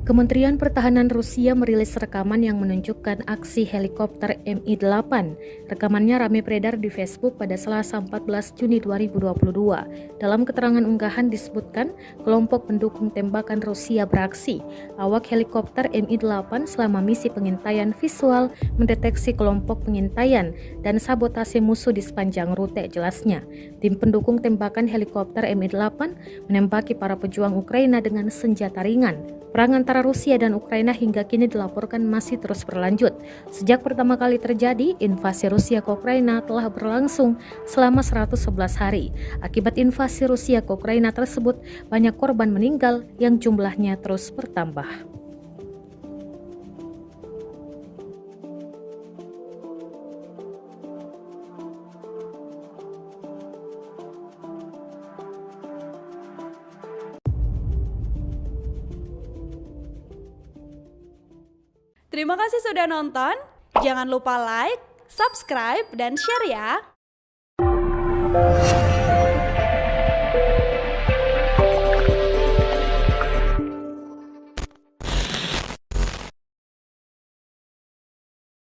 Kementerian Pertahanan Rusia merilis rekaman yang menunjukkan aksi helikopter Mi-8. Rekamannya ramai beredar di Facebook pada Selasa 14 Juni 2022. Dalam keterangan unggahan disebutkan, kelompok pendukung tembakan Rusia beraksi. Awak helikopter Mi-8 selama misi pengintaian visual mendeteksi kelompok pengintaian dan sabotase musuh di sepanjang rute, jelasnya. Tim pendukung tembakan helikopter Mi-8 menembaki para pejuang Ukraina dengan senjata ringan. Perang antara Rusia dan Ukraina hingga kini dilaporkan masih terus berlanjut. Sejak pertama kali terjadi, invasi Rusia ke Ukraina telah berlangsung selama 111 hari. Akibat invasi Rusia ke Ukraina tersebut, banyak korban meninggal yang jumlahnya terus bertambah. Terima kasih sudah nonton. Jangan lupa like, subscribe, dan share ya.